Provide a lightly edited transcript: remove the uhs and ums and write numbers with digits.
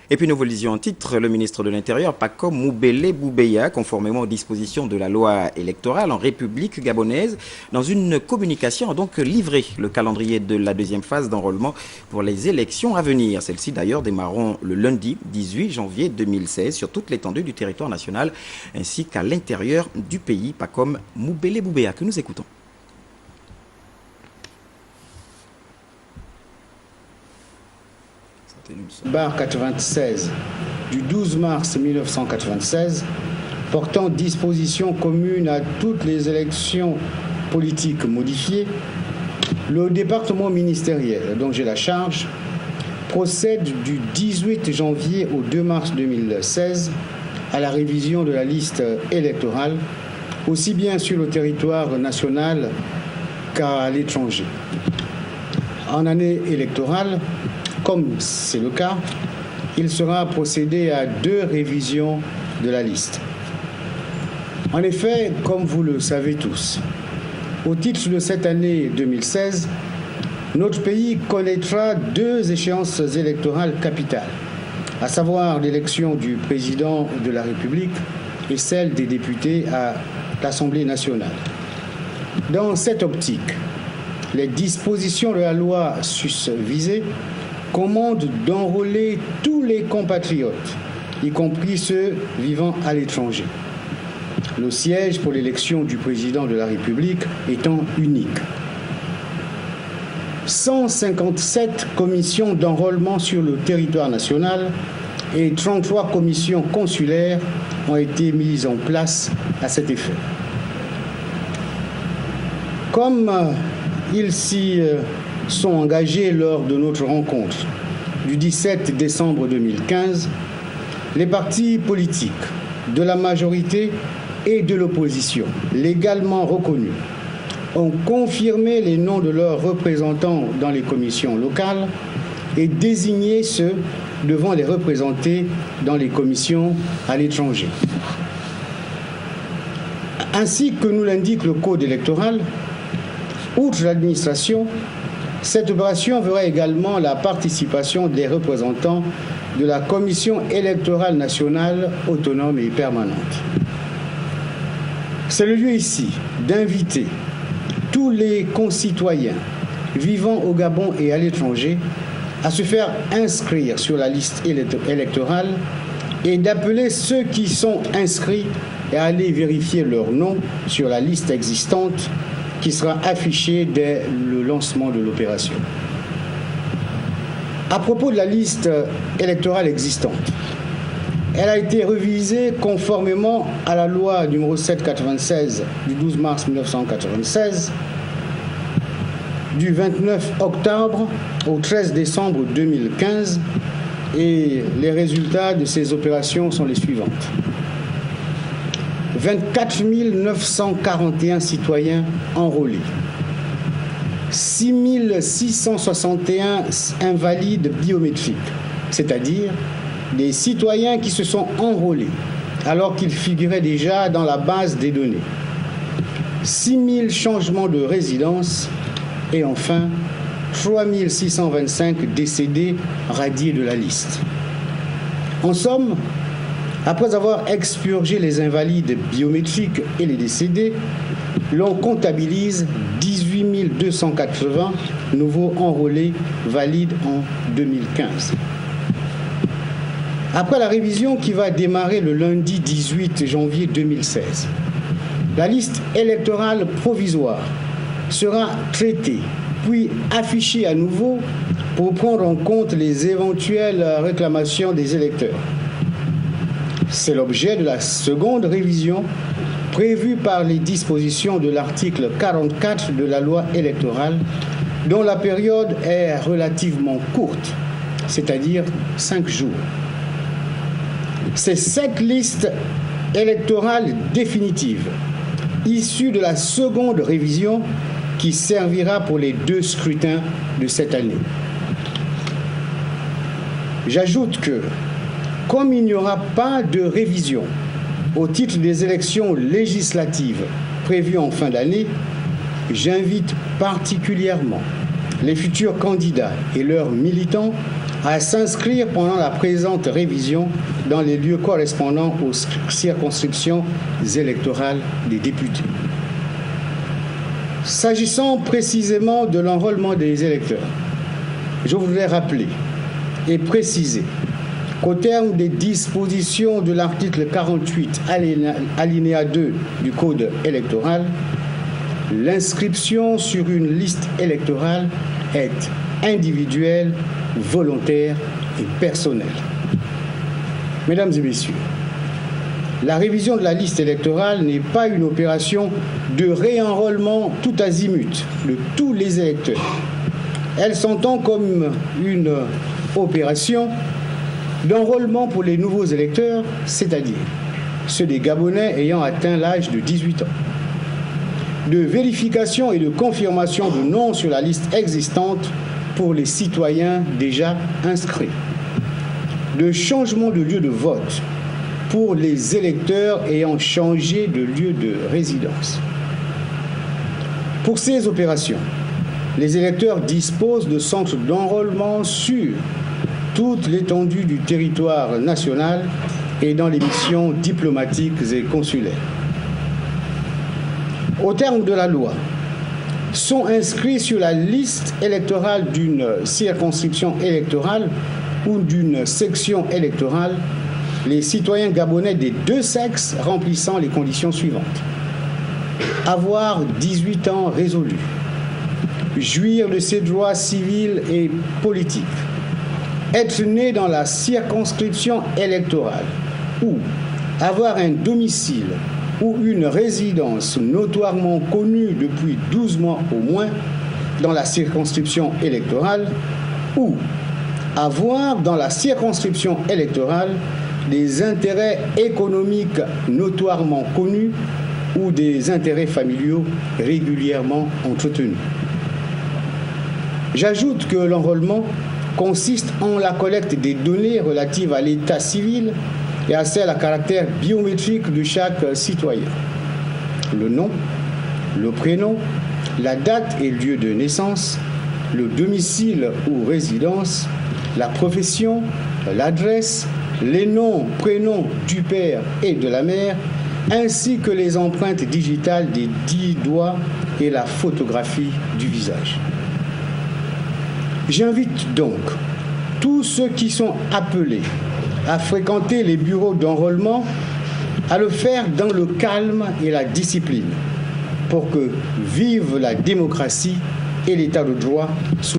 Et puis nous vous le disions en titre, le ministre de l'Intérieur, Pakom Moubele Boubeya, conformément aux dispositions de la loi électorale en République gabonaise, dans une communication a donc livré le calendrier de la deuxième phase d'enrôlement pour les élections à venir. Celles-ci d'ailleurs démarreront le lundi 18 janvier 2016 sur toute l'étendue du territoire national ainsi qu'à l'intérieur du pays. Pakom Moubele Boubeya que nous écoutons. Barre 96 du 12 mars 1996 portant dispositions communes à toutes les élections politiques modifiées, le département ministériel dont j'ai la charge procède du 18 janvier au 2 mars 2016 à la révision de la liste électorale, aussi bien sur le territoire national qu'à l'étranger. En année électorale, comme c'est le cas, il sera procédé à 2 révisions de la liste. En effet, comme vous le savez tous, au titre de cette année 2016, notre pays connaîtra 2 échéances électorales capitales, à savoir l'élection du président de la République et celle des députés à l'Assemblée nationale. Dans cette optique, les dispositions de la loi susvisée commande d'enrôler tous les compatriotes, y compris ceux vivant à l'étranger. Le siège pour l'élection du président de la République étant unique. 157 commissions d'enrôlement sur le territoire national et 33 commissions consulaires ont été mises en place à cet effet. Comme ils s'y sont engagés lors de notre rencontre du 17 décembre 2015, les partis politiques de la majorité et de l'opposition, légalement reconnus, ont confirmé les noms de leurs représentants dans les commissions locales et désigné ceux devant les représenter dans les commissions à l'étranger. Ainsi que nous l'indique le Code électoral, outre l'administration, cette opération verra également la participation des représentants de la Commission électorale nationale autonome et permanente. C'est le lieu ici d'inviter tous les concitoyens vivant au Gabon et à l'étranger à se faire inscrire sur la liste électorale et d'appeler ceux qui sont inscrits à aller vérifier leur nom sur la liste existante qui sera affichée dès le lancement de l'opération. À propos de la liste électorale existante, elle a été révisée conformément à la loi numéro 796 du 12 mars 1996 du 29 octobre au 13 décembre 2015 et les résultats de ces opérations sont les suivantes. 24 941 citoyens enrôlés, 6 661 invalides biométriques, c'est-à-dire des citoyens qui se sont enrôlés alors qu'ils figuraient déjà dans la base des données, 6 000 changements de résidence et enfin 3 625 décédés radiés de la liste. En somme, après avoir expurgé les invalides biométriques et les décédés, l'on comptabilise 18 280 nouveaux enrôlés valides en 2015. Après la révision qui va démarrer le lundi 18 janvier 2016, la liste électorale provisoire sera traitée, puis affichée à nouveau pour prendre en compte les éventuelles réclamations des électeurs. C'est l'objet de la seconde révision prévue par les dispositions de l'article 44 de la loi électorale, dont la période est relativement courte, c'est-à-dire 5 jours. C'est cette liste électorale définitive, issue de la seconde révision, qui servira pour les 2 scrutins de cette année. J'ajoute que, comme il n'y aura pas de révision au titre des élections législatives prévues en fin d'année, j'invite particulièrement les futurs candidats et leurs militants à s'inscrire pendant la présente révision dans les lieux correspondant aux circonscriptions électorales des députés. S'agissant précisément de l'enrôlement des électeurs, je voudrais rappeler et préciser qu'au terme des dispositions de l'article 48, alinéa 2 du Code électoral, l'inscription sur une liste électorale est individuelle, volontaire et personnelle. Mesdames et messieurs, la révision de la liste électorale n'est pas une opération de réenrôlement tout azimut de tous les électeurs. Elle s'entend comme une opération d'enrôlement pour les nouveaux électeurs, c'est-à-dire ceux des Gabonais ayant atteint l'âge de 18 ans, de vérification et de confirmation de nom sur la liste existante pour les citoyens déjà inscrits, de changement de lieu de vote pour les électeurs ayant changé de lieu de résidence. Pour ces opérations, les électeurs disposent de centres d'enrôlement sur toute l'étendue du territoire national et dans les missions diplomatiques et consulaires. Au terme de la loi, sont inscrits sur la liste électorale d'une circonscription électorale ou d'une section électorale les citoyens gabonais des deux sexes remplissant les conditions suivantes. Avoir 18 ans résolus, jouir de ses droits civils et politiques, être né dans la circonscription électorale ou avoir un domicile ou une résidence notoirement connue depuis 12 mois au moins dans la circonscription électorale ou avoir dans la circonscription électorale des intérêts économiques notoirement connus ou des intérêts familiaux régulièrement entretenus. J'ajoute que l'enrôlement consiste en la collecte des données relatives à l'état civil et à celles à caractère biométrique de chaque citoyen. Le nom, le prénom, la date et lieu de naissance, le domicile ou résidence, la profession, l'adresse, les noms, prénoms du père et de la mère, ainsi que les empreintes digitales des 10 doigts et la photographie du visage. J'invite donc tous ceux qui sont appelés à fréquenter les bureaux d'enrôlement à le faire dans le calme et la discipline pour que vive la démocratie et l'état de droit sous